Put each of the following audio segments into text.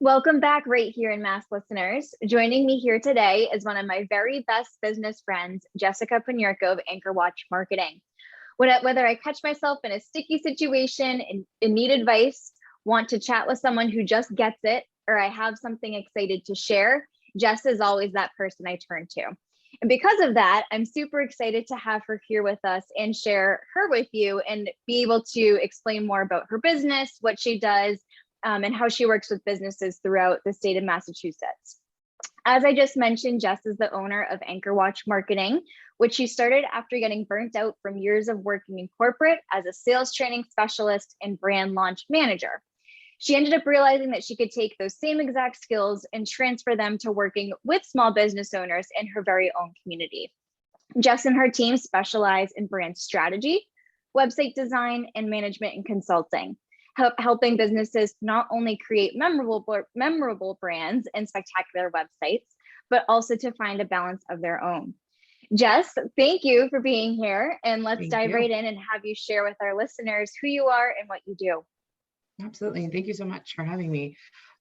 Welcome back right here in Mass listeners. Joining me here today is one of my very best business friends, Jessica Ponyrko of Anchor Watch Marketing. Whether I catch myself in a sticky situation and need advice, want to chat with someone who just gets it, or I have something excited to share, Jess is always that person I turn to. And because of that, I'm super excited to have her here with us and share her with you and be able to explain more about her business, what she does, and how she works with businesses throughout the state of Massachusetts. As I just mentioned, Jess is the owner of Anchor Watch Marketing, which she started after getting burnt out from years of working in corporate as a sales training specialist and brand launch manager. She ended up realizing that she could take those same exact skills and transfer them to working with small business owners in her very own community. Jess and her team specialize in brand strategy, website design, and management and consulting, helping businesses not only create memorable brands and spectacular websites, but also to find a balance of their own. Jess, thank you for being here, and let's dive right in and have you share with our listeners who you are and what you do. Absolutely. Thank you so much for having me.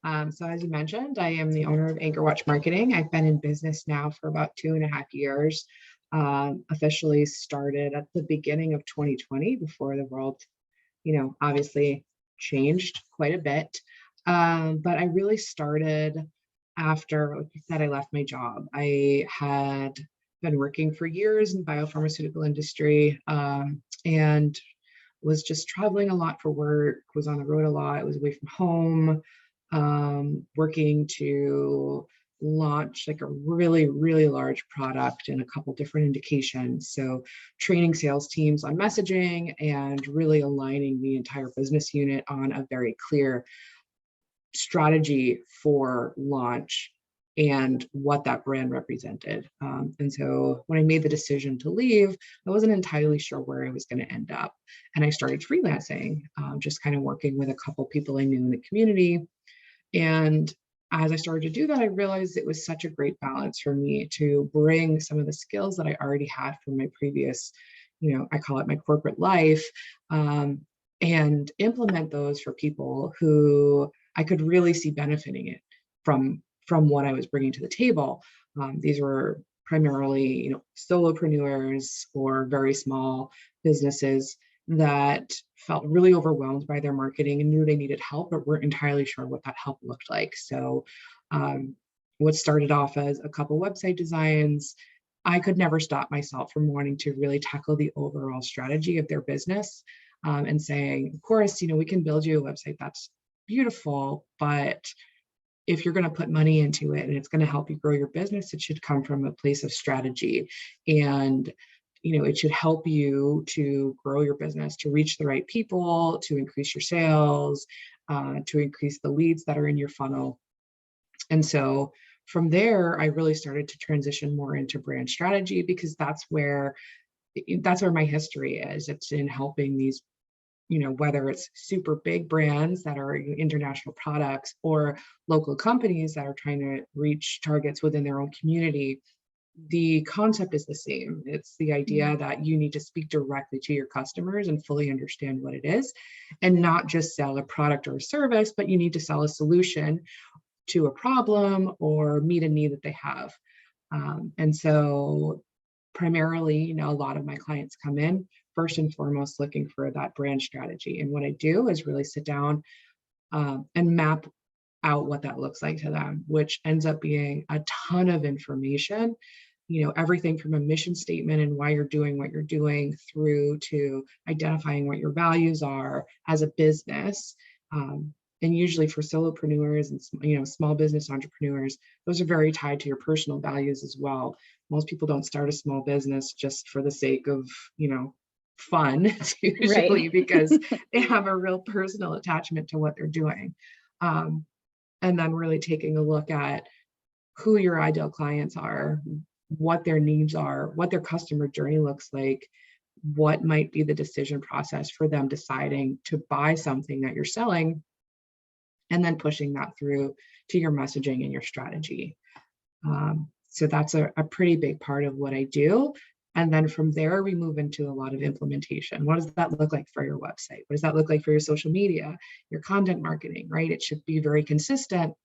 So as you mentioned, I am the owner of Anchor Watch Marketing. I've been in business now for about 2.5 years. Officially started at the beginning of 2020 before the world, obviously changed quite a bit. But I really started after, like you said, I left my job. I had been working for years in the biopharmaceutical industry and was just traveling a lot for work, was on the road a lot, was away from home, working to launch like a really, really large product in a couple different indications. So training sales teams on messaging and really aligning the entire business unit on a very clear strategy for launch and what that brand represented. And so when I made the decision to leave, I wasn't entirely sure where I was going to end up. And I started freelancing, just kind of working with a couple people I knew in the community. And as I started to do that, I realized it was such a great balance for me to bring some of the skills that I already had from my previous, I call it my corporate life, and implement those for people who I could really see benefiting it from what I was bringing to the table. These were primarily, solopreneurs or very small businesses that felt really overwhelmed by their marketing and knew they needed help, but weren't entirely sure what that help looked like. So what started off as a couple website designs, I could never stop myself from wanting to really tackle the overall strategy of their business and saying, of course, we can build you a website that's beautiful, but if you're going to put money into it and it's going to help you grow your business, it should come from a place of strategy. And, it should help you to grow your business, to reach the right people, to increase your sales, to increase the leads that are in your funnel. And so from there, I really started to transition more into brand strategy because that's where my history is. It's in helping these, whether it's super big brands that are international products or local companies that are trying to reach targets within their own community. The concept is the same. It's the idea that you need to speak directly to your customers and fully understand what it is, and not just sell a product or a service, but you need to sell a solution to a problem or meet a need that they have. And so primarily, a lot of my clients come in first and foremost looking for that brand strategy. And what I do is really sit down and map out what that looks like to them, which ends up being a ton of information, everything from a mission statement and why you're doing what you're doing through to identifying what your values are as a business. And usually for solopreneurs and, small business entrepreneurs, those are very tied to your personal values as well. Most people don't start a small business just for the sake of, fun. It's usually right. Because they have a real personal attachment to what they're doing. And then really taking a look at who your ideal clients are, what their needs are, what their customer journey looks like, what might be the decision process for them deciding to buy something that you're selling, and then pushing that through to your messaging and your strategy. So that's a pretty big part of what I do. And then from there, we move into a lot of implementation. What does that look like for your website? What does that look like for your social media, your content marketing, right? It should be very consistent,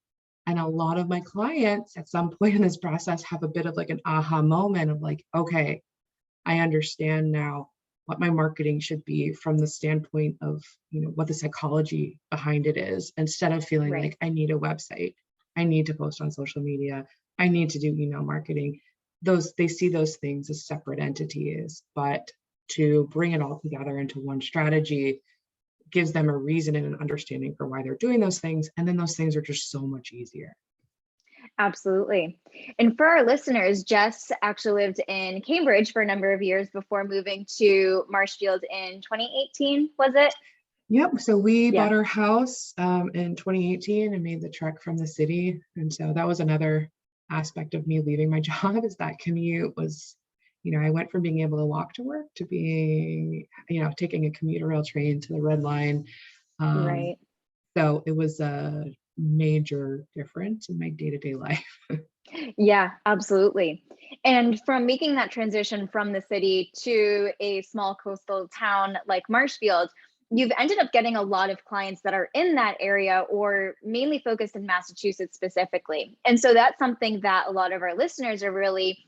And a lot of my clients at some point in this process have a bit of like an aha moment of like, okay, I understand now what my marketing should be from the standpoint of, what the psychology behind it is, instead of feeling Right. like I need a website, I need to post on social media, I need to do email marketing. They see those things as separate entities, but to bring it all together into one strategy gives them a reason and an understanding for why they're doing those things. And then those things are just so much easier. Absolutely. And for our listeners, Jess actually lived in Cambridge for a number of years before moving to Marshfield in 2018, was it? Yep. So we Yeah. bought our house in 2018 and made the trek from the city. And so that was another aspect of me leaving my job, is that commute was, I went from being able to walk to work to being, taking a commuter rail train to the Red Line. Right. So it was a major difference in my day-to-day life. Yeah, absolutely. And from making that transition from the city to a small coastal town like Marshfield, you've ended up getting a lot of clients that are in that area or mainly focused in Massachusetts specifically. And so that's something that a lot of our listeners are really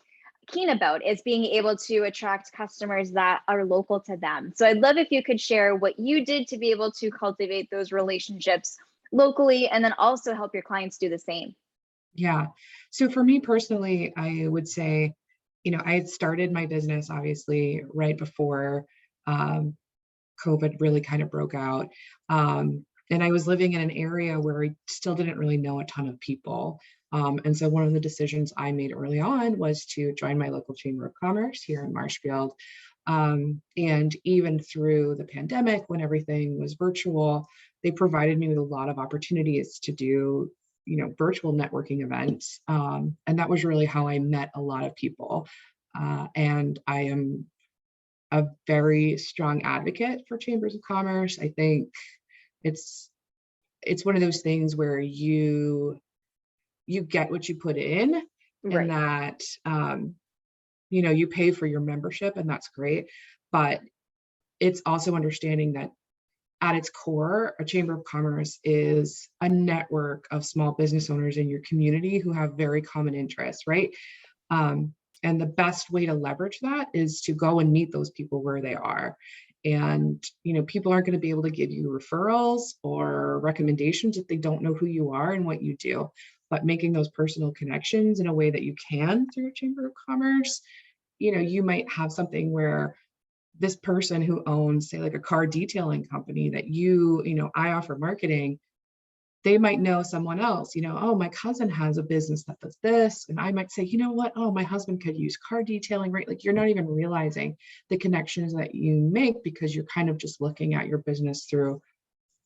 keen about, is being able to attract customers that are local to them. So I'd love if you could share what you did to be able to cultivate those relationships locally and then also help your clients do the same. Yeah. So for me personally, I would say, I had started my business obviously right before um, COVID really kind of broke out. And I was living in an area where I still didn't really know a ton of people. And so one of the decisions I made early on was to join my local Chamber of Commerce here in Marshfield. And even through the pandemic, when everything was virtual, they provided me with a lot of opportunities to do, virtual networking events. And that was really how I met a lot of people. And I am a very strong advocate for chambers of commerce. I think it's one of those things where you get what you put in Right. that you pay for your membership, and that's great. But it's also understanding that at its core, a chamber of commerce is a network of small business owners in your community who have very common interests, right? Um, and the best way to leverage that is to go and meet those people where they are. And, people aren't going to be able to give you referrals or recommendations if they don't know who you are and what you do. But making those personal connections in a way that you can through a chamber of commerce, you might have something where this person who owns, say, like a car detailing company that I offer marketing, they might know someone else, oh, my cousin has a business that does this. And I might say, you know what? Oh, my husband could use car detailing, right? Like, you're not even realizing the connections that you make because you're kind of just looking at your business through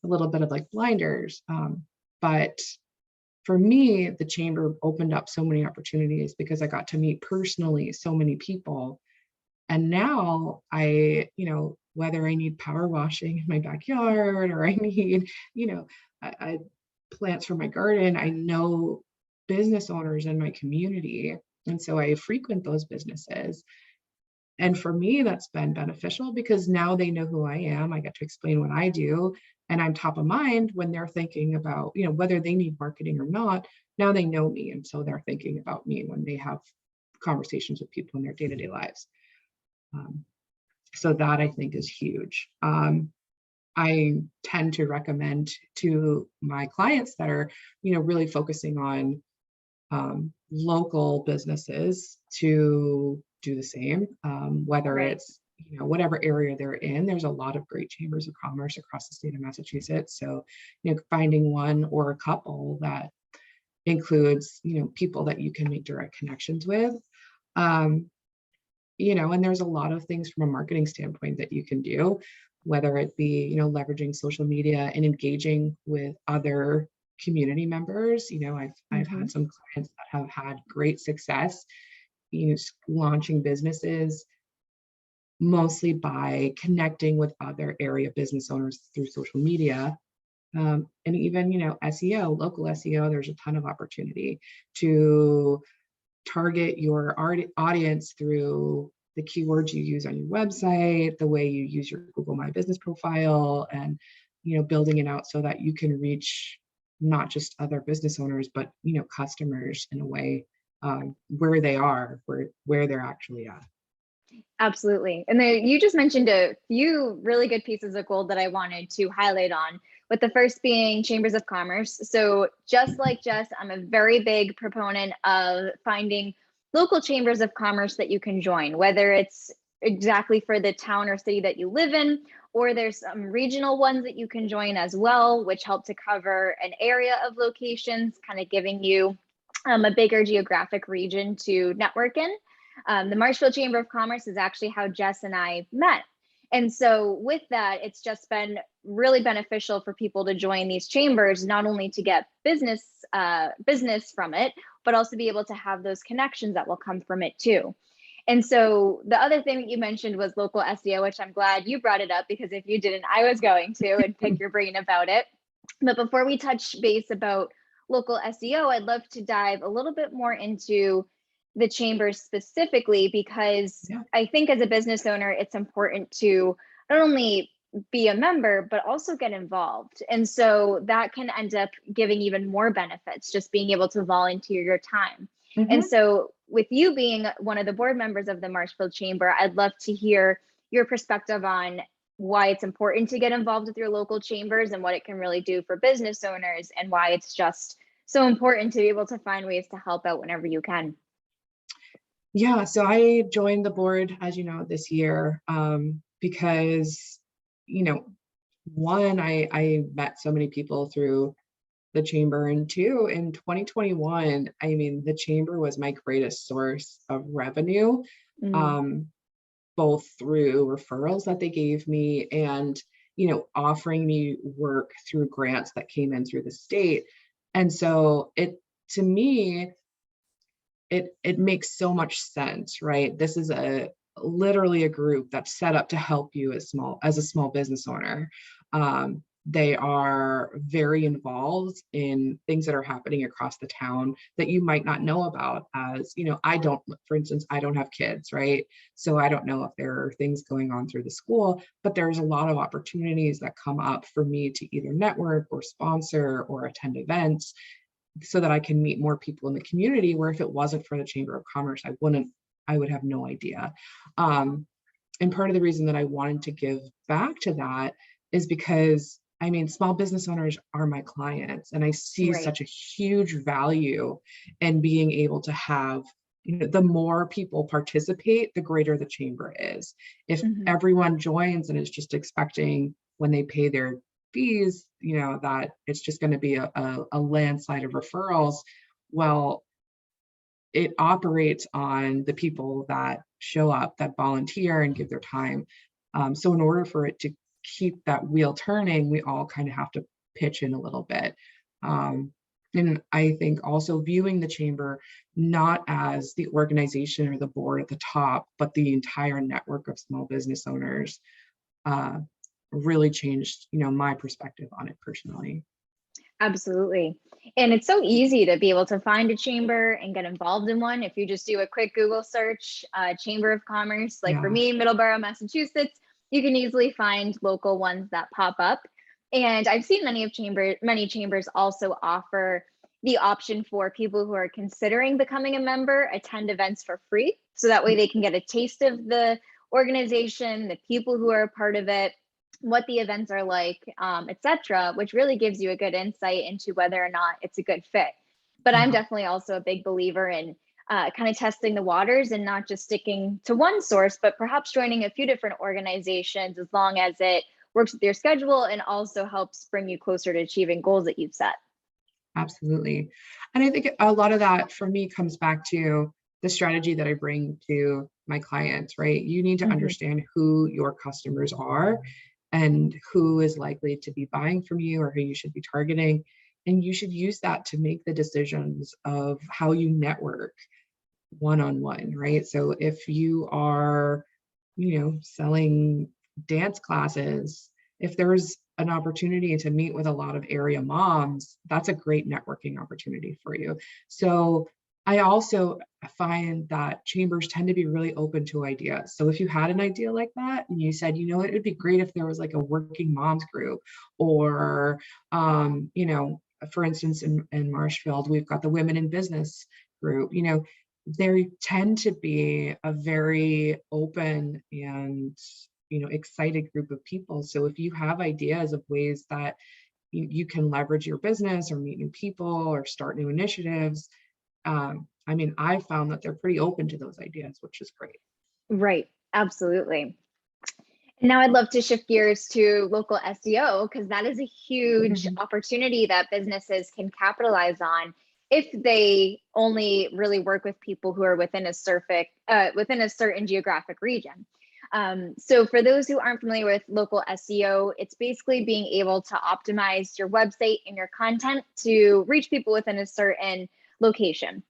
a little bit of like blinders. But for me, the chamber opened up so many opportunities because I got to meet personally so many people. And now whether I need power washing in my backyard or I need, I plants for my garden, I know business owners in my community. And so I frequent those businesses. And for me, that's been beneficial because now they know who I am. I get to explain what I do. And I'm top of mind when they're thinking about, whether they need marketing or not. Now they know me. And so they're thinking about me when they have conversations with people in their day-to-day lives. So that I think is huge. I tend to recommend to my clients that are, really focusing on local businesses to do the same, whether Right. it's, whatever area they're in. There's a lot of great chambers of commerce across the state of Massachusetts. So, finding one or a couple that includes, people that you can make direct connections with. And there's a lot of things from a marketing standpoint that you can do, whether it be, leveraging social media and engaging with other community members. I've Mm-hmm. had some clients that have had great success, launching businesses mostly by connecting with other area business owners through social media. And even, SEO, local SEO, there's a ton of opportunity to target your audience through the keywords you use on your website, the way you use your Google My Business profile, and building it out so that you can reach not just other business owners, but, customers in a way, where they are, where they're actually at. Absolutely. And you just mentioned a few really good pieces of gold that I wanted to highlight on, with the first being chambers of commerce. So just like Jess, I'm a very big proponent of finding local chambers of commerce that you can join, whether it's exactly for the town or city that you live in, or there's some regional ones that you can join as well, which help to cover an area of locations, kind of giving you a bigger geographic region to network in. The Marshfield Chamber of Commerce is actually how Jess and I met. And so with that, it's just been really beneficial for people to join these chambers, not only to get business from it, but also be able to have those connections that will come from it too. And so the other thing that you mentioned was local SEO, which I'm glad you brought it up, because if you didn't, I was going to and pick your brain about it. But before we touch base about local SEO, I'd love to dive a little bit more into the chambers specifically, because I think as a business owner, it's important to not only be a member, but also get involved. And so that can end up giving even more benefits, just being able to volunteer your time. And so with you being one of the board members of the Marshfield Chamber, I'd love to hear your perspective on why it's important to get involved with your local chambers and what it can really do for business owners, and why it's just so important to be able to find ways to help out whenever you can. Yeah, so I joined the board, as you know, this year, because, one, I met so many people through the chamber, and two, in 2021, I mean, the chamber was my greatest source of revenue, both through referrals that they gave me and, offering me work through grants that came in through the state. And so to me, it makes so much sense, right? This is literally a group that's set up to help you as a small business owner. They are very involved in things that are happening across the town that you might not know about. As for instance, I don't have kids, right? So I don't know if there are things going on through the school, but there's a lot of opportunities that come up for me to either network or sponsor or attend events, so that I can meet more people in the community, where if it wasn't for the Chamber of Commerce, I would have no idea. And part of the reason that I wanted to give back to that is because, small business owners are my clients, and I see such a huge value in being able to have, the more people participate, the greater the chamber is. If everyone joins and is just expecting when they pay their fees, that it's just going to be a landslide of referrals, well, it operates on the people that show up, that volunteer and give their time. So in order for it to keep that wheel turning, we all kind of have to pitch in a little bit. And I think also viewing the chamber not as the organization or the board at the top, but the entire network of small business owners, really changed, my perspective on it personally. Absolutely. And it's so easy to be able to find a chamber and get involved in one. If you just do a quick Google search, Chamber of Commerce, like for me, Middleborough, Massachusetts, you can easily find local ones that pop up. And I've seen many chambers also offer the option for people who are considering becoming a member, attend events for free. So that way they can get a taste of the organization, the people who are a part of it, what the events are like, etc., which really gives you a good insight into whether or not it's a good fit. But I'm definitely also a big believer in kind of testing the waters and not just sticking to one source, but perhaps joining a few different organizations, as long as it works with your schedule and also helps bring you closer to achieving goals that you've set. Absolutely. And I think a lot of that for me comes back to the strategy that I bring to my clients, right? You need to understand who your customers are and who is likely to be buying from you, or who you should be targeting. And you should use that to make the decisions of how you network one-on-one, right? So if you are, selling dance classes, if there's an opportunity to meet with a lot of area moms, that's a great networking opportunity for you. So I also find that chambers tend to be really open to ideas. So if you had an idea like that and you said, it would be great if there was like a working moms group, or, for instance, in Marshfield, we've got the Women in Business group. They tend to be a very open and excited group of people. So if you have ideas of ways that you can leverage your business or meet new people or start new initiatives, I found that they're pretty open to those ideas, which is great. Right, absolutely. Now I'd love to shift gears to local SEO, because that is a huge opportunity that businesses can capitalize on if they only really work with people who are within a certain geographic region. So for those who aren't familiar with local SEO, it's basically being able to optimize your website and your content to reach people within a certain location.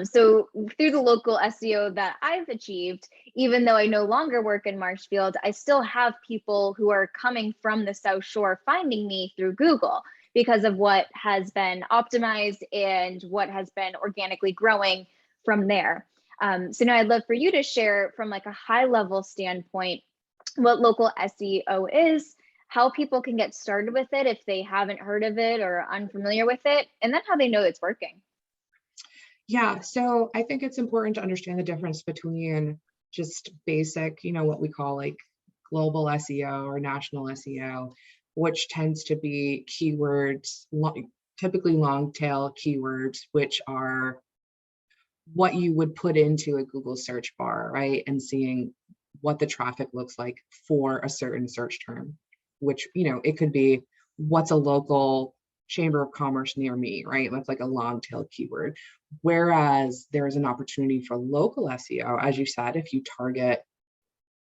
So through the local SEO that I've achieved, even though I no longer work in Marshfield, I still have people who are coming from the South Shore finding me through Google because of what has been optimized and what has been organically growing from there. So now I'd love for you to share from like a high level standpoint what local SEO is, how people can get started with it if they haven't heard of it or are unfamiliar with it, and then how they know it's working. Yeah, so I think it's important to understand the difference between just basic, what we call like global SEO or national SEO, which tends to be keywords, typically long tail keywords, which are what you would put into a Google search bar, right? And seeing what the traffic looks like for a certain search term, which, it could be what's a local chamber of commerce near me, right? That's like a long tail keyword. Whereas there's an opportunity for local SEO, as you said, if you target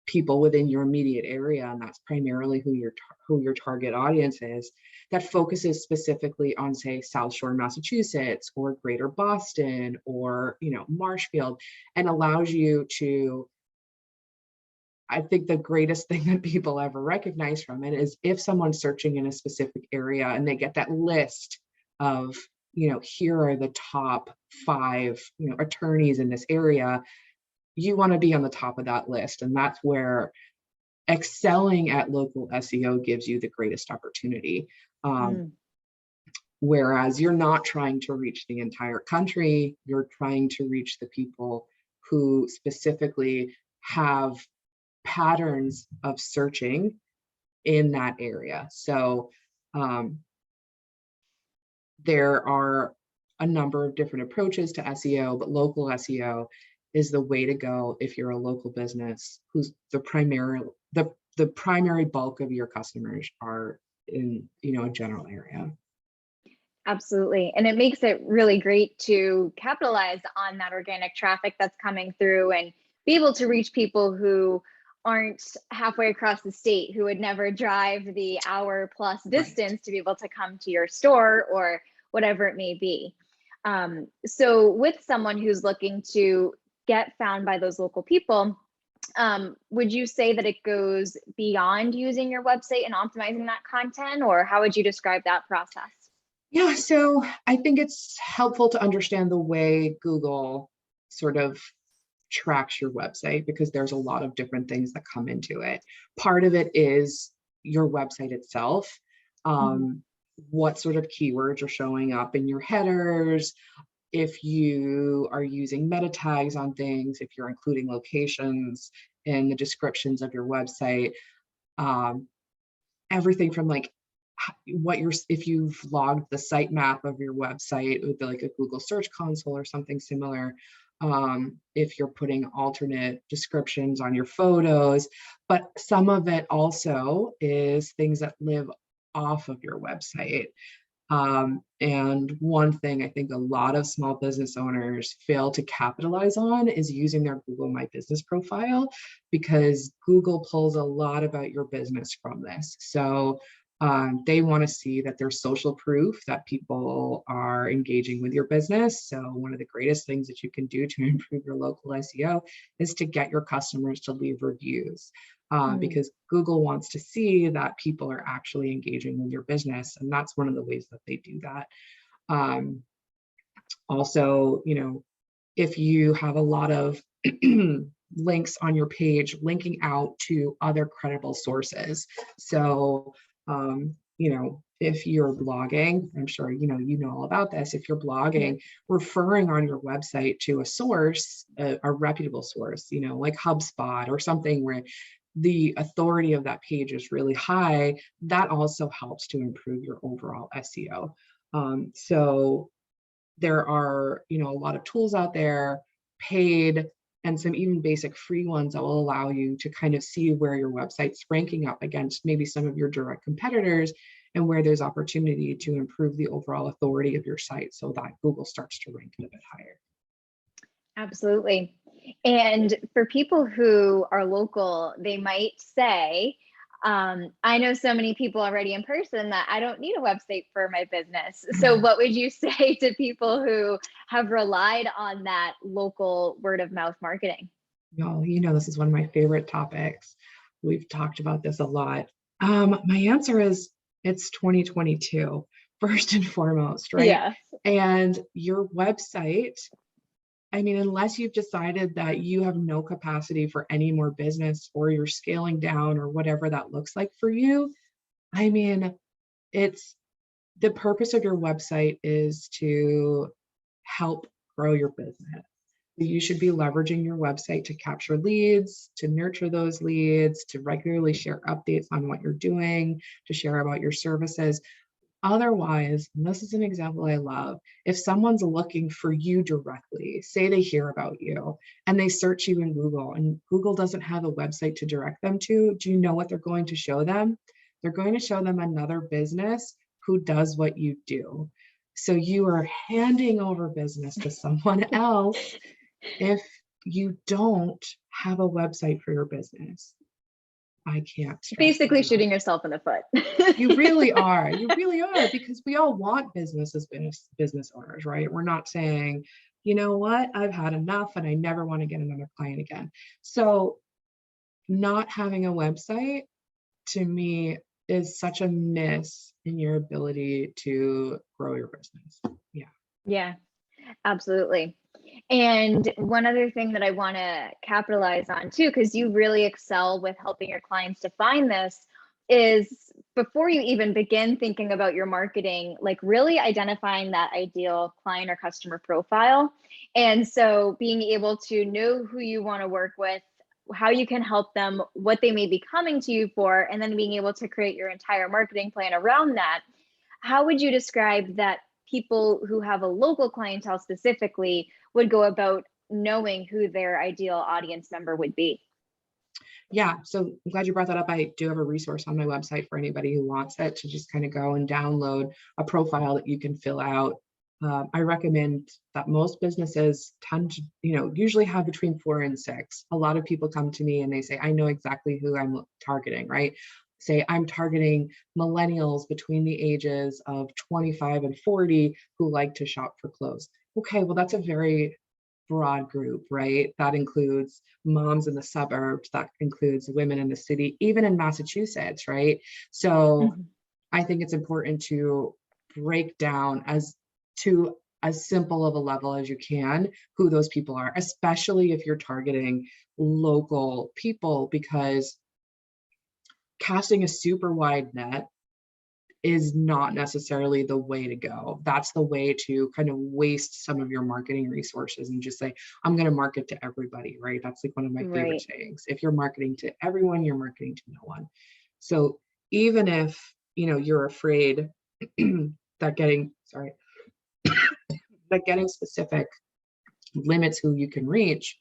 people within your immediate area, and that's primarily who your target audience is, that focuses specifically on, say, South Shore, Massachusetts, or Greater Boston, or Marshfield, and allows you to. I think the greatest thing that people ever recognize from it is if someone's searching in a specific area and they get that list of, here are the top 5, attorneys in this area, you want to be on the top of that list. And that's where excelling at local SEO gives you the greatest opportunity. Whereas you're not trying to reach the entire country, you're trying to reach the people who specifically have patterns of searching in that area. So there are a number of different approaches to SEO, but local SEO is the way to go if you're a local business who's the primary bulk of your customers are in a general area. Absolutely. And it makes it really great to capitalize on that organic traffic that's coming through and be able to reach people who aren't halfway across the state, who would never drive the hour plus distance to be able to come to your store or whatever it may be. So with someone who's looking to get found by those local people, would you say that it goes beyond using your website and optimizing that content, or how would you describe that process? Yeah, so I think it's helpful to understand the way Google sort of tracks your website, because there's a lot of different things that come into it. Part of it is your website itself. What sort of keywords are showing up in your headers, if you are using meta tags on things, if you're including locations in the descriptions of your website, everything from like if you've logged the sitemap of your website with like a Google Search Console or something similar, if you're putting alternate descriptions on your photos, but some of it also is things that live off of your website. And one thing I think a lot of small business owners fail to capitalize on is using their Google My Business profile, because Google pulls a lot about your business from this. So they want to see that there's social proof that people are engaging with your business. So one of the greatest things that you can do to improve your local SEO is to get your customers to leave reviews, because Google wants to see that people are actually engaging with your business. And that's one of the ways that they do that. Also, if you have a lot of links on your page linking out to other credible sources. So if you're blogging, I'm sure, you know all about this. If you're blogging, referring on your website to a source, a reputable source, like HubSpot or something where the authority of that page is really high, that also helps to improve your overall SEO. So there are, a lot of tools out there, paid, and some even basic free ones that will allow you to kind of see where your website's ranking up against maybe some of your direct competitors and where there's opportunity to improve the overall authority of your site so that Google starts to rank it a bit higher. Absolutely. And for people who are local, they might say, I know so many people already in person that I don't need a website for my business. So what would you say to people who have relied on that local word of mouth marketing? No, this is one of my favorite topics. We've talked about this a lot. My answer is it's 2022, first and foremost, right? Yeah. And your website, unless you've decided that you have no capacity for any more business or you're scaling down or whatever that looks like for you, it's the purpose of your website is to help grow your business. You should be leveraging your website to capture leads, to nurture those leads, to regularly share updates on what you're doing, to share about your services. Otherwise, and this is an example I love, if someone's looking for you directly, say they hear about you and they search you in Google and Google doesn't have a website to direct them to, do you know what they're going to show them? They're going to show them another business who does what you do. So you are handing over business to someone else if you don't have a website for your business. I can't stress basically that enough. shooting yourself in the foot. You really are. You really are, because we all want business as business owners, right? We're not saying, you know what, I've had enough and I never want to get another client again. So not having a website to me is such a miss in your ability to grow your business. Yeah. Yeah, absolutely. And one other thing that I want to capitalize on too, because you really excel with helping your clients to find this, is before you even begin thinking about your marketing, like really identifying that ideal client or customer profile. And so being able to know who you want to work with, how you can help them, what they may be coming to you for, and then being able to create your entire marketing plan around that. How would you describe that people who have a local clientele specifically would go about knowing who their ideal audience member would be? Yeah, so I'm glad you brought that up. I do have a resource on my website for anybody who wants it to just kind of go and download a profile that you can fill out. I recommend that most businesses tend to, usually have between 4 and 6. A lot of people come to me and they say, I know exactly who I'm targeting, right? Say I'm targeting millennials between the ages of 25 and 40 who like to shop for clothes. Okay, well, that's a very broad group, right? That includes moms in the suburbs, that includes women in the city, even in Massachusetts, right? So I think it's important to break down to as simple of a level as you can who those people are, especially if you're targeting local people, because casting a super wide net is not necessarily the way to go. That's the way to kind of waste some of your marketing resources and just say, I'm going to market to everybody, right? That's like one of my favorite sayings. If you're marketing to everyone, you're marketing to no one. So even if, you're afraid that getting specific limits who you can reach,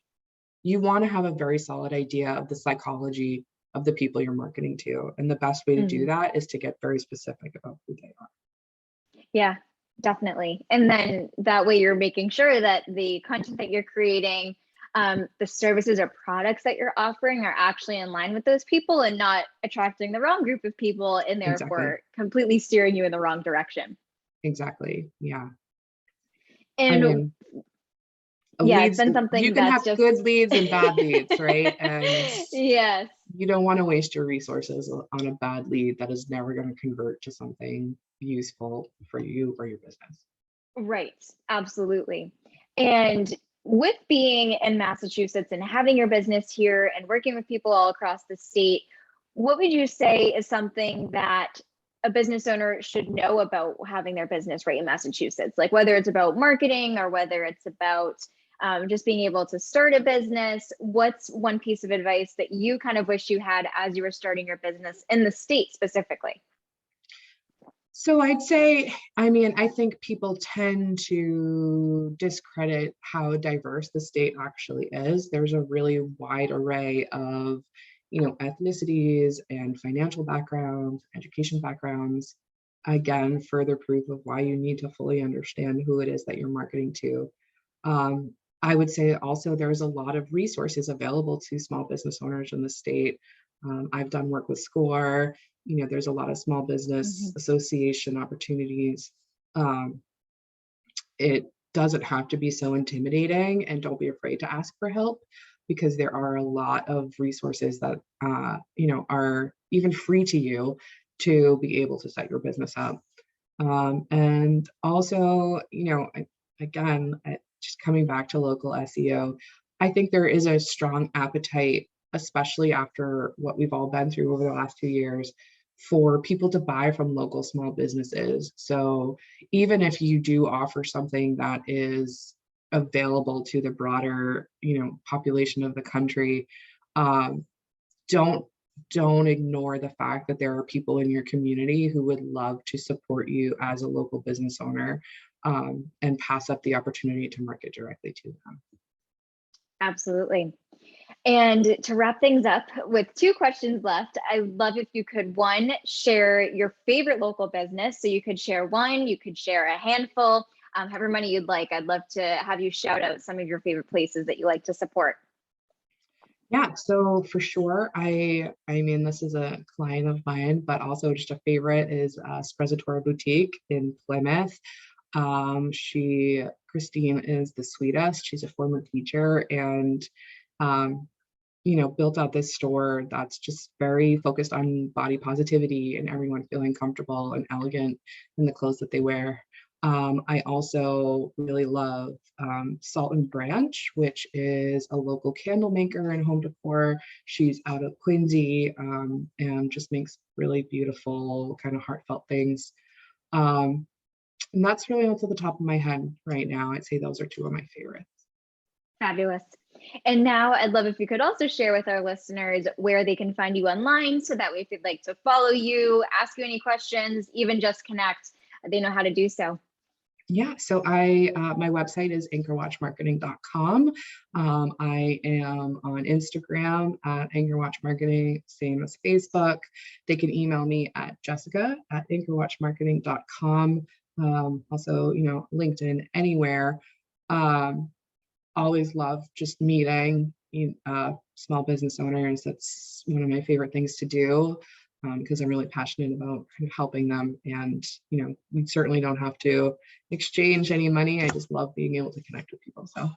you want to have a very solid idea of the psychology of the people you're marketing to. And the best way to do that is to get very specific about who they are. Yeah, definitely. And then that way you're making sure that the content that you're creating, the services or products that you're offering are actually in line with those people and not attracting the wrong group of people and therefore completely steering you in the wrong direction. Exactly. Yeah. And it's been something you can have good leads and bad leads, right? And yes, you don't want to waste your resources on a bad lead that is never going to convert to something useful for you or your business. Right. Absolutely. And with being in Massachusetts and having your business here and working with people all across the state, what would you say is something that a business owner should know about having their business right in Massachusetts? Like whether it's about marketing or whether it's about just being able to start a business. What's one piece of advice that you kind of wish you had as you were starting your business in the state specifically? So I'd say, I mean, I think people tend to discredit how diverse the state actually is. There's a really wide array of, ethnicities and financial backgrounds, education backgrounds. Again, further proof of why you need to fully understand who it is that you're marketing to. I would say also there's a lot of resources available to small business owners in the state. I've done work with SCORE. There's a lot of small business association opportunities. It doesn't have to be so intimidating, and don't be afraid to ask for help, because there are a lot of resources that are even free to you to be able to set your business up. And also, again, just coming back to local SEO, I think there is a strong appetite, especially after what we've all been through over the last 2 years, for people to buy from local small businesses. So even if you do offer something that is available to the broader, population of the country, don't ignore the fact that there are people in your community who would love to support you as a local business owner, and pass up the opportunity to market directly to them. Absolutely. And to wrap things up with 2 questions left, I'd love if you could, one, share your favorite local business. So you could share one, you could share a handful, however many you'd like. I'd love to have you shout out some of your favorite places that you like to support. Yeah, so for sure, I mean, this is a client of mine, but also just a favorite is Sprezzatura Boutique in Plymouth. Christine is the sweetest. She's a former teacher, and built out this store that's just very focused on body positivity and everyone feeling comfortable and elegant in the clothes that they wear. I also really love Salt and Branch, which is a local candle maker and home decor. She's out of Quincy, and just makes really beautiful, kind of heartfelt things. And that's really what's at the top of my head right now. I'd say those are 2 of my favorites. Fabulous. And now I'd love if you could also share with our listeners where they can find you online, so that way if they'd like to follow you, ask you any questions, even just connect, they know how to do so. Yeah, so my website is anchorwatchmarketing.com. I am on Instagram at anchorwatchmarketing, same as Facebook. They can email me at jessica@anchorwatchmarketing.com. Also, LinkedIn, anywhere. Always love just meeting small business owners. That's one of my favorite things to do, because I'm really passionate about kind of helping them. And, we certainly don't have to exchange any money. I just love being able to connect with people. So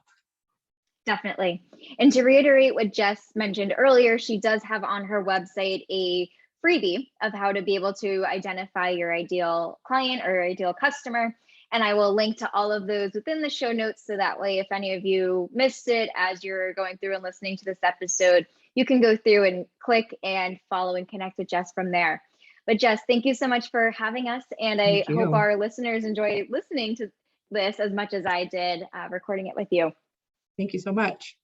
definitely. And to reiterate what Jess mentioned earlier, she does have on her website a freebie of how to be able to identify your ideal client or ideal customer. And I will link to all of those within the show notes, so that way, if any of you missed it as you're going through and listening to this episode, you can go through and click and follow and connect with Jess from there. But Jess, thank you so much for having us. And I hope our listeners enjoy listening to this as much as I did recording it with you. Thank you so much.